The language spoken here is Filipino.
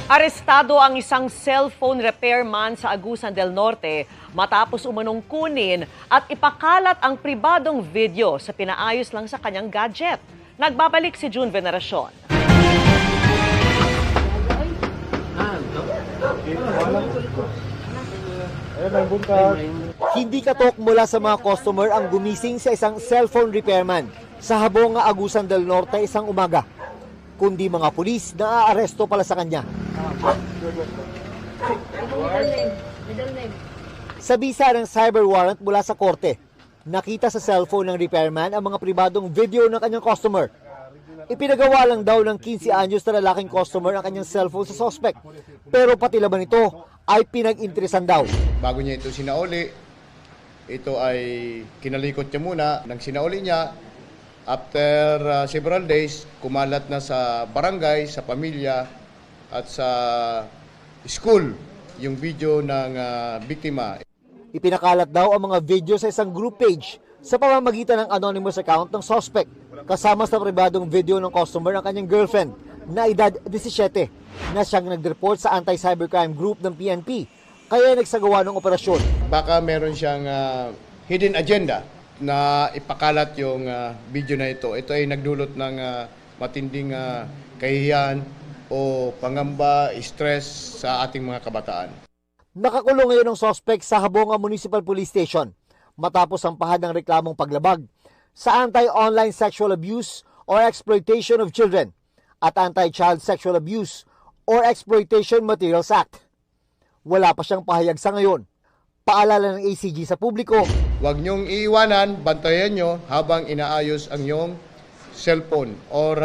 Arestado ang isang cellphone repairman sa Agusan del Norte matapos umanong kunin at ipakalat ang pribadong video sa pinaayos lang sa kanyang gadget. Nagbabalik si June Veneracion. Hindi katok mula sa mga customer ang gumising sa isang cellphone repairman sa Habonga, Agusan del Norte isang umaga, kundi mga pulis na aaresto pala sa kanya. Sa bisa ng cyber warrant mula sa korte, nakita sa cellphone ng repairman ang mga pribadong video ng kanyang customer. Ipinagawa lang daw ng 15 anyos na lalaking customer ang kanyang cellphone sa suspect. Pero pati laban nito ay pinag-interesan daw. Bago niya ito sinauli, ito ay kinalikot niya muna. Nang sinauli niya, after several days, kumalat na sa barangay, sa pamilya at sa school yung video ng biktima. Ipinakalat daw ang mga video sa isang group page sa pamamagitan ng anonymous account ng suspect, kasama sa pribadong video ng customer ng kanyang girlfriend na edad 17 na siyang nag-report sa anti-cybercrime group ng PNP, kaya nagsagawa ng operasyon. Baka meron siyang hidden agenda na ipakalat yung video na ito. Ito ay nagdulot ng matinding kahihiyan o pangamba, stress sa ating mga kabataan. Nakakulong ngayon ang suspect sa Habonga Municipal Police Station matapos ang pahad ng reklamong paglabag sa Anti-Online Sexual Abuse or Exploitation of Children at Anti-Child Sexual Abuse or Exploitation Materials Act. Wala pa siyang pahayag sa ngayon. Paalala ng ACG sa publiko, Huwag niyong iiwanan, bantayan niyo habang inaayos ang iyong cellphone or